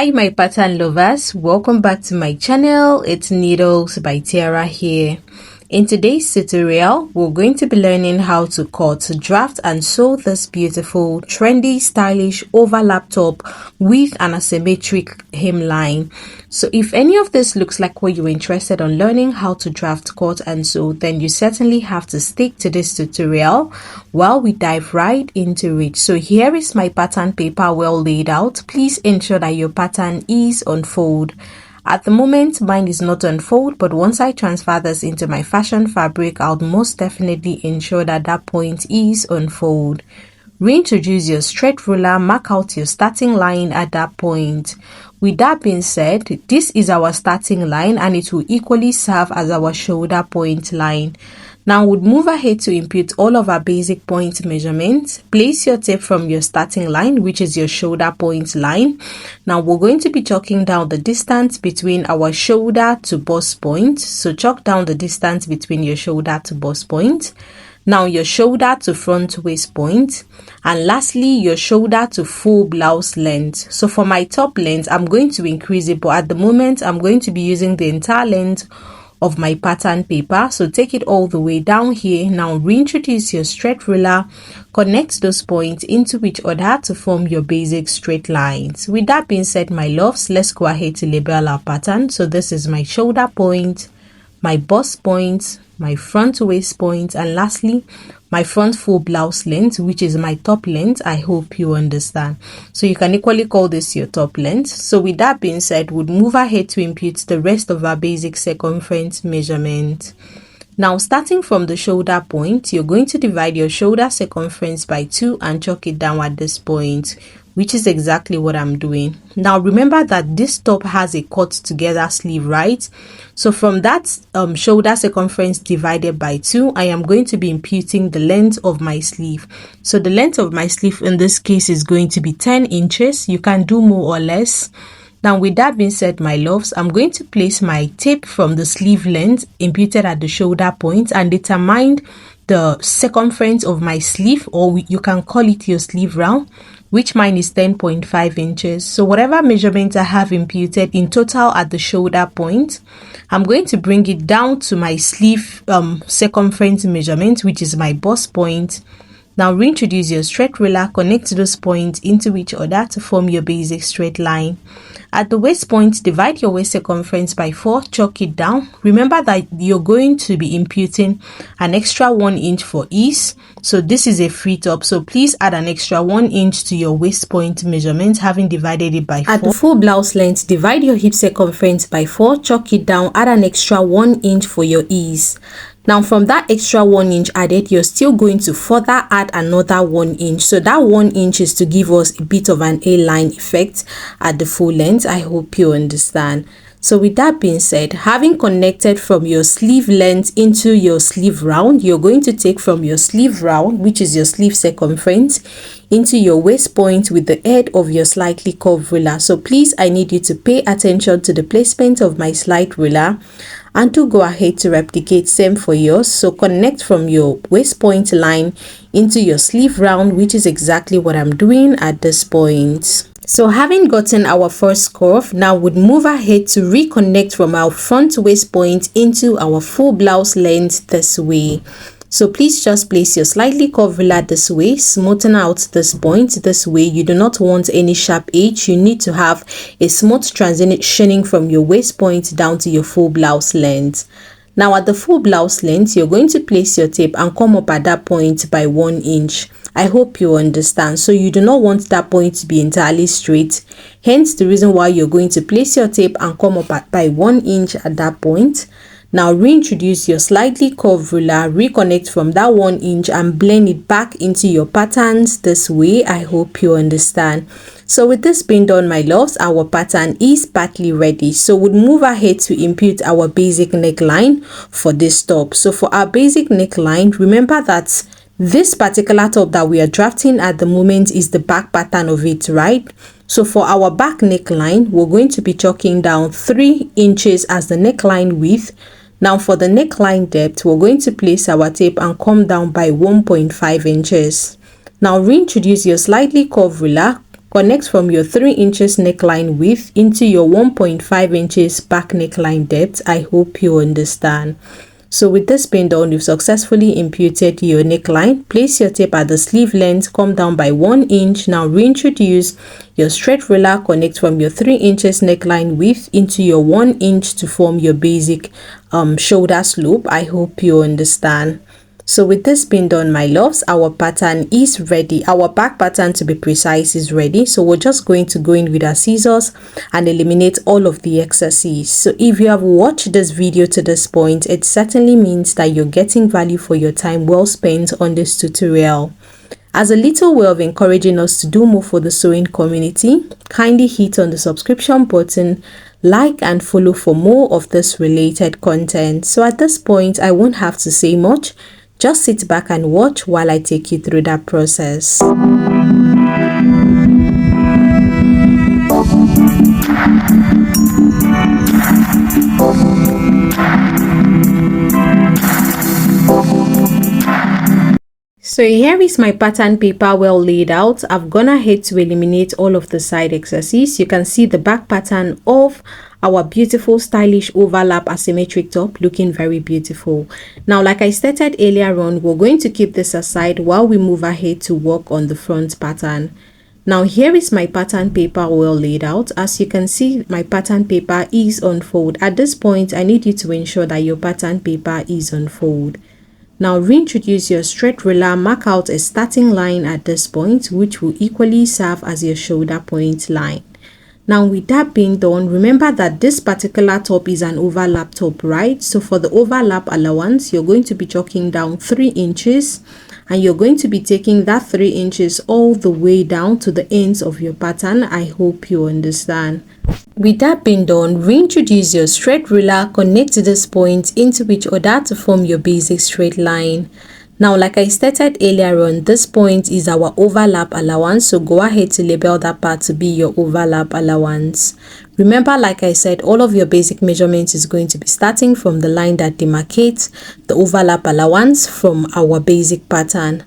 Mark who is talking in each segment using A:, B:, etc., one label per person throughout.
A: Hi my pattern lovers, welcome back to my channel. It's Needles by Tiara here. In today's tutorial, we're going to be learning how to cut, draft and sew this beautiful, trendy, stylish overlap top with an asymmetric hemline. So if any of this looks like what you're interested in learning how to draft, cut and sew, then you certainly have to stick to this tutorial while we dive right into it. So here is my pattern paper well laid out. Please ensure that your pattern is on fold. At the moment, mine is not on fold, but once I transfer this into my fashion fabric, I'll most definitely ensure that that point is on fold. Reintroduce your straight ruler, mark out your starting line at that point. With that being said, this is our starting line and it will equally serve as our shoulder point line. Now we'll move ahead to input all of our basic point measurements. Place your tape from your starting line, which is your shoulder point line. Now we're going to be chalking down the distance between our shoulder to bust point. So chalk down the distance between your shoulder to bust point. Now your shoulder to front waist point, and lastly your shoulder to full blouse length. So for my top length, I'm going to increase it, but at the moment I'm going to be using the entire length of my pattern paper. So take it all the way down here. Now reintroduce your straight ruler, connect those points into each other to form your basic straight lines. With that being said, my loves, let's go ahead to label our pattern. So this is my shoulder point, my bust point, my front waist point, and lastly my front full blouse length, which is my top length. I hope you understand. So you can equally call this your top length. So with that being said, we'll move ahead to input the rest of our basic circumference measurement. Now starting from the shoulder point, you're going to divide your shoulder circumference by 2 and chalk it down at this point, which is exactly what I'm doing. Now remember that this top has a cut together sleeve, right? So from that shoulder circumference divided by 2, I am going to be imputing the length of my sleeve. So the length of my sleeve in this case is going to be 10 inches. You can do more or less. Now with that being said, my loves, I'm going to place my tape from the sleeve length imputed at the shoulder point and determine the circumference of my sleeve, or you can call it your sleeve round, which mine is 10.5 inches. So whatever measurement I have imputed in total at the shoulder point, I'm going to bring it down to my sleeve circumference measurement, which is my bust point. Now reintroduce your straight ruler, connect those points into each other to form your basic straight line. At the waist point, divide your waist circumference by 4, chalk it down. Remember that you're going to be imputing an extra 1 inch for ease. So this is a free top, so please add an extra 1 inch to your waist point measurement, having divided it by 4. At the full blouse length, divide your hip circumference by 4, chalk it down, add an extra 1 inch for your ease. Now from that extra 1 inch added, you're still going to further add another 1 inch. So that 1 inch is to give us a bit of an A-line effect at the full length. I hope you understand. So with that being said, having connected from your sleeve length into your sleeve round, you're going to take from your sleeve round, which is your sleeve circumference, into your waist point with the head of your slightly curved ruler. So please, I need you to pay attention to the placement of my slide ruler and to go ahead to replicate same for yours. So connect from your waist point line into your sleeve round, which is exactly what I'm doing at this point. So having gotten our first curve, now we'd move ahead to reconnect from our front waist point into our full blouse length this way. So please just place your slightly curved ruler this way, smoothen out this point this way. You do not want any sharp edge. You need to have a smooth transitioning from your waist point down to your full blouse length. Now at the full blouse length, you're going to place your tape and come up at that point by 1 inch. I hope you understand. So you do not want that point to be entirely straight. Hence the reason why you're going to place your tape and come up by 1 inch at that point. Now reintroduce your slightly curved ruler, reconnect from that 1 inch and blend it back into your patterns this way. I hope you understand. So with this being done, my loves, our pattern is partly ready. So we'll move ahead to input our basic neckline for this top. So for our basic neckline, remember that this particular top that we are drafting at the moment is the back pattern of it, right? So for our back neckline, we're going to be chalking down 3 inches as the neckline width. Now for the neckline depth, we're going to place our tape and come down by 1.5 inches. Now reintroduce your slightly curved ruler, connect from your 3 inches neckline width into your 1.5 inches back neckline depth. I hope you understand. So with this being done, you've successfully imputed your neckline. Place your tape at the sleeve length, come down by 1 inch. Now reintroduce your straight ruler, connect from your 3 inches neckline width into your 1 inch to form your basic shoulder slope. I hope you understand. So with this being done, my loves, our pattern is ready. Our back pattern, to be precise, is ready. So we're just going to go in with our scissors and eliminate all of the excesses. So if you have watched this video to this point, it certainly means that you're getting value for your time well spent on this tutorial. As a little way of encouraging us to do more for the sewing community, kindly hit on the subscription button, like and follow for more of this related content. So at this point, I won't have to say much. Just sit back and watch while I take you through that process. So here is my pattern paper well laid out. I've gone ahead to eliminate all of the side excesses. You can see the back pattern of our beautiful stylish overlap asymmetric top looking very beautiful. Now, like I stated earlier on, we're going to keep this aside while we move ahead to work on the front pattern. Now here is my pattern paper well laid out. As you can see, my pattern paper is on fold. At this point, I need you to ensure that your pattern paper is on fold. Now reintroduce your straight ruler, mark out a starting line at this point, which will equally serve as your shoulder point line. Now with that being done, remember that this particular top is an overlap top, right? So for the overlap allowance, you're going to be chalking down 3 inches and you're going to be taking that 3 inches all the way down to the ends of your pattern. I hope you understand. With that being done, reintroduce your straight ruler, connect this point into each other to form your basic straight line. Now, like I stated earlier on, this point is our overlap allowance, so go ahead to label that part to be your overlap allowance. Remember, like I said, all of your basic measurements is going to be starting from the line that demarcates the overlap allowance from our basic pattern.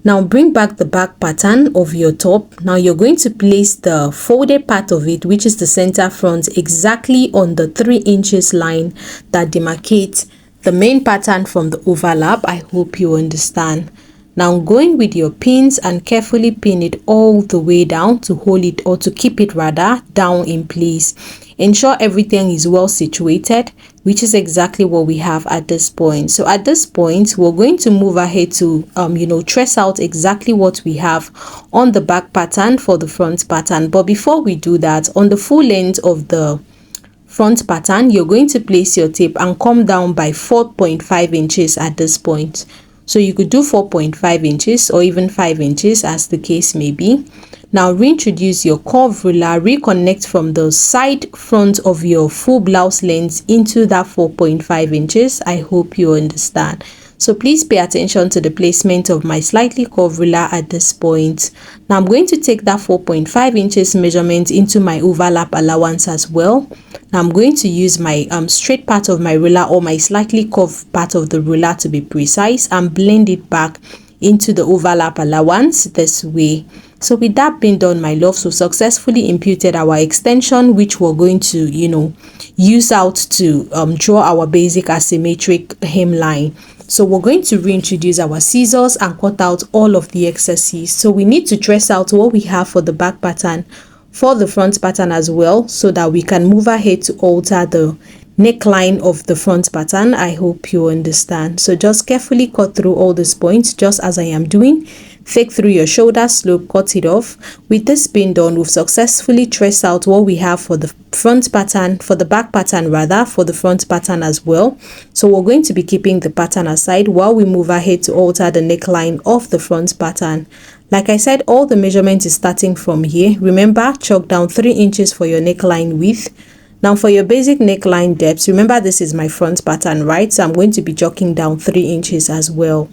A: Now bring back the back pattern of your top. Now you're going to place the folded part of it, which is the center front, exactly on the 3 inches line that demarcates the main pattern from the overlap. I hope you understand. Now go in with your pins and carefully pin it all the way down to hold it, or to keep it rather, down in place. Ensure everything is well situated, which is exactly what we have at this point. So at this point, we're going to move ahead to trace out exactly what we have on the back pattern for the front pattern. But before we do that, on the full length of the front pattern, you're going to place your tape and come down by 4.5 inches at this point. So you could do 4.5 inches or even 5 inches as the case may be. Now reintroduce your curve ruler, reconnect from the side front of your full blouse length into that 4.5 inches. I hope you understand. So please pay attention to the placement of my slightly curved ruler at this point. Now I'm going to take that 4.5 inches measurement into my overlap allowance as well. Now I'm going to use my straight part of my ruler, or my slightly curved part of the ruler to be precise, and blend it back into the overlap allowance this way. So with that being done, my loves, we successfully imputed our extension, which we're going to use out to draw our basic asymmetric hemline. So we're going to reintroduce our scissors and cut out all of the excesses. So we need to trace out what we have for the back pattern for the front pattern as well, so that we can move ahead to alter the neckline of the front pattern. I hope you understand. So just carefully cut through all these points, just as I am doing. Fake through your shoulder slope, cut it off. With this being done, we've successfully traced out what we have for the front pattern, for the back pattern rather, for the front pattern as well. So we're going to be keeping the pattern aside while we move ahead to alter the neckline of the front pattern. Like I said, all the measurement is starting from here. Remember, chalk down 3 inches for your neckline width. Now for your basic neckline depth, remember this is my front pattern, right? So I'm going to be chalking down 3 inches as well.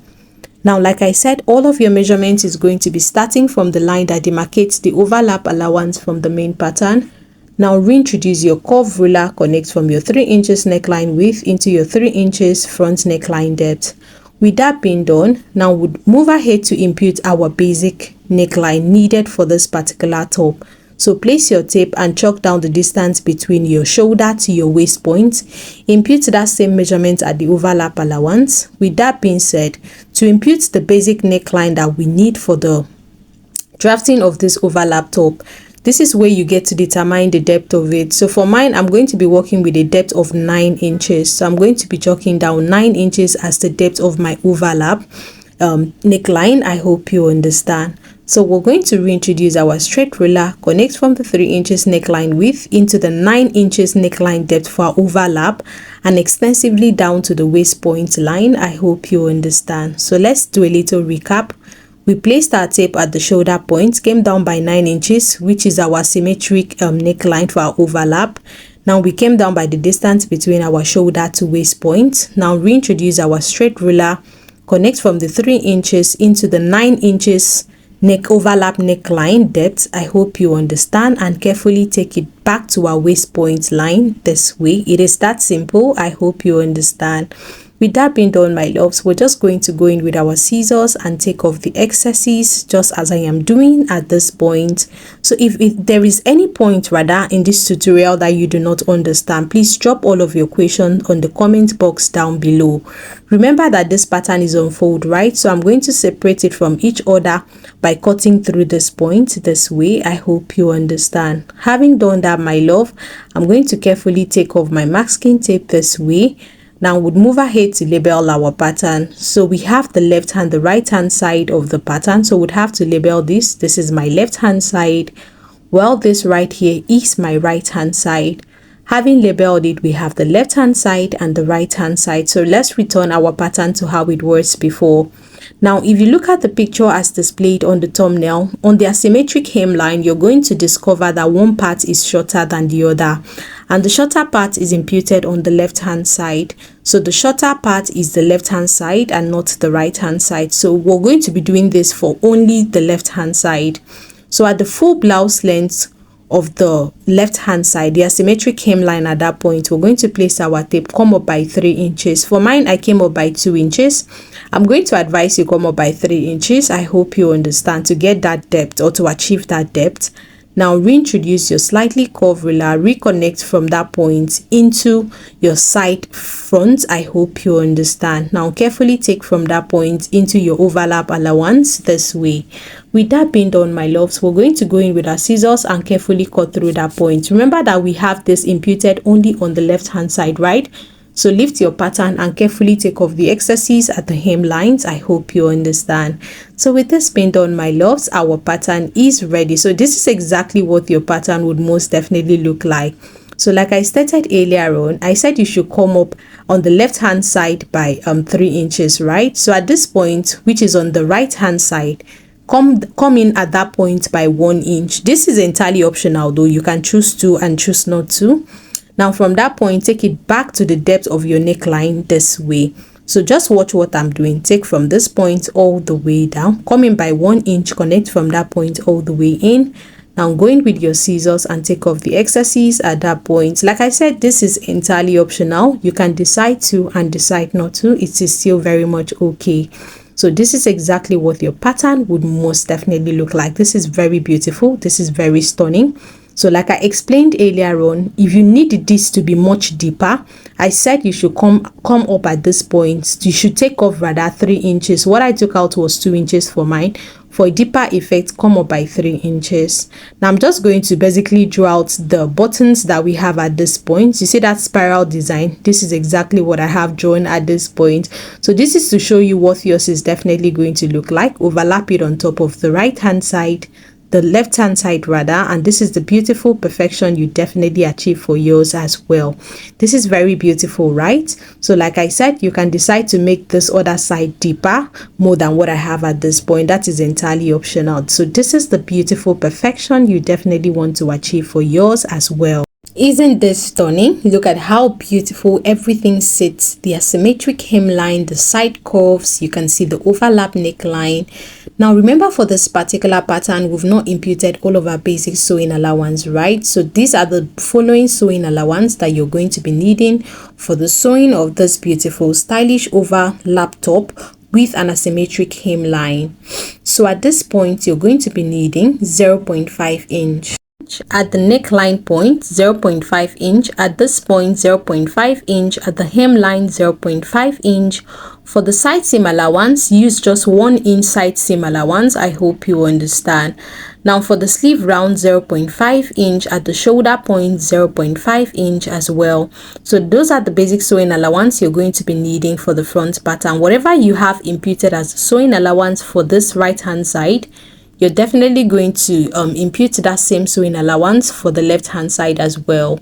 A: Now, like I said, all of your measurements is going to be starting from the line that demarcates the overlap allowance from the main pattern. Now reintroduce your curve ruler, connect from your 3 inches neckline width into your 3 inches front neckline depth. With that being done, now we'll move ahead to impute our basic neckline needed for this particular top. So place your tape and chalk down the distance between your shoulder to your waist point. Impute that same measurement at the overlap allowance. With that being said, to impute the basic neckline that we need for the drafting of this overlap top, this is where you get to determine the depth of it. So for mine, I'm going to be working with a depth of 9 inches. So I'm going to be chalking down 9 inches as the depth of my overlap neckline. I hope you understand. So we're going to reintroduce our straight ruler, connect from the 3 inches neckline width into the 9 inches neckline depth for our overlap, and extensively down to the waist point line. I hope you understand. So let's do a little recap. We placed our tape at the shoulder point, came down by 9 inches, which is our symmetric neckline for our overlap. Now we came down by the distance between our shoulder to waist point. Now reintroduce our straight ruler, connect from the 3 inches into the 9 inches overlap neckline depth. I hope you understand, and carefully take it back to our waist point line this way. It is that simple. I hope you understand. With that being done, my loves, we're just going to go in with our scissors and take off the excesses, just as I am doing at this point. So if there is any point rather in this tutorial that you do not understand, please drop all of your questions on the comment box down below. Remember that this pattern is on fold, right? So I'm going to separate it from each other by cutting through this point this way. I hope you understand. Having done that, my love, I'm going to carefully take off my masking tape this way. Now we'll move ahead to label our pattern. So we have the left hand, the right hand side of the pattern. So we'd have to label this. This is my left hand side. Well, this right here is my right hand side. Having labeled it, we have the left hand side and the right hand side. So let's return our pattern to how it was before. Now, if you look at the picture as displayed on the thumbnail, on the asymmetric hemline, you're going to discover that one part is shorter than the other, and the shorter part is imputed on the left hand side. So the shorter part is the left hand side and not the right hand side. So we're going to be doing this for only the left hand side. So at the full blouse length of the left hand side, the asymmetric hemline, at that point we're going to place our tape, come up by 3 inches. For mine, I came up by 2 inches. I'm going to advise you come up by 3 inches. I hope you understand, to get that depth or to achieve that depth. Now reintroduce your slightly curved ruler, reconnect from that point into your side front. I hope you understand. Now carefully take from that point into your overlap allowance this way. With that being done, my loves, we're going to go in with our scissors and carefully cut through that point. Remember that we have this imputed only on the left hand side, right? So lift your pattern and carefully take off the excesses at the hem lines. I hope you understand. So with this being done, my loves, our pattern is ready. So this is exactly what your pattern would most definitely look like. So like I stated earlier on, I said you should come up on the left hand side by 3 inches, right? So at this point, which is on the right hand side, come in at that point by 1 inch. This is entirely optional though. You can choose to and choose not to. Now from that point, take it back to the depth of your neckline this way. So just watch what I'm doing. Take from this point all the way down, come in by 1 inch, connect from that point all the way in. Now go in with your scissors and take off the excesses at that point. Like I said, this is entirely optional. You can decide to and decide not to. It is still very much okay. So this is exactly what your pattern would most definitely look like. This is very beautiful. This is very stunning. So like I explained earlier on, if you need this to be much deeper, I said you should come up at this point. You should take off rather 3 inches. What I took out was 2 inches for mine. For a deeper effect, come up by 3 inches. Now I'm just going to basically draw out the buttons that we have at this point. You see that spiral design? This is exactly what I have drawn at this point. So this is to show you what yours is definitely going to look like. Overlap it on top of the right hand side, the left hand side rather, and this is the beautiful perfection you definitely achieve for yours as well. This is very beautiful, right? So like I said, you can decide to make this other side deeper more than what I have at this point. That is entirely optional. So this is the beautiful perfection you definitely want to achieve for yours as well. Isn't this stunning? Look at how beautiful everything sits. The asymmetric hemline, the side curves, you can see the overlap neckline. Now remember, for this particular pattern, we've not imputed all of our basic sewing allowance, right? So these are the following sewing allowance that you're going to be needing for the sewing of this beautiful stylish overlap top with an asymmetric hemline. So at this point, you're going to be needing 0.5 inch. At the neckline point, 0.5 inch. At this point, 0.5 inch. At the hemline, 0.5 inch. For the side seam allowance, use just 1 inch side seam allowance. I hope you understand. Now for the sleeve round, 0.5 inch. At the shoulder point, 0.5 inch as well. So those are the basic sewing allowance you're going to be needing for the front pattern. Whatever you have imputed as sewing allowance for this right hand side, you're definitely going to impute that same sewing allowance for the left hand side as well.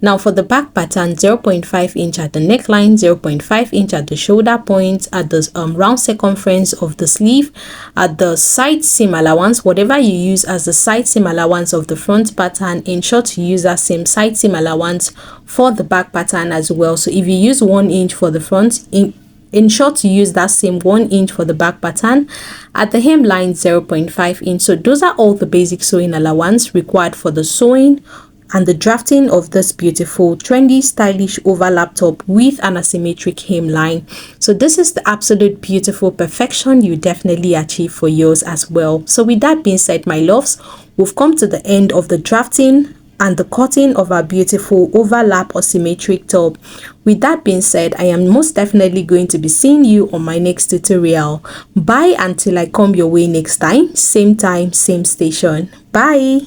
A: Now for the back pattern, 0.5 inch at the neckline, 0.5 inch at the shoulder point, at the round circumference of the sleeve, at the side seam allowance, whatever you use as the side seam allowance of the front pattern, ensure to use that same side seam allowance for the back pattern as well. So if you use 1 inch for the front, ensure to use that same 1 inch for the back pattern. At the hemline, 0.5 inch. So those are all the basic sewing allowance required for the sewing and the drafting of this beautiful, trendy, stylish overlap top with an asymmetric hemline. So this is the absolute beautiful perfection you definitely achieve for yours as well. So with that being said, my loves, we've come to the end of the drafting and the cutting of our beautiful overlap or symmetric top. With that being said, I am most definitely going to be seeing you on my next tutorial. Bye until I come your way next time, same station. Bye.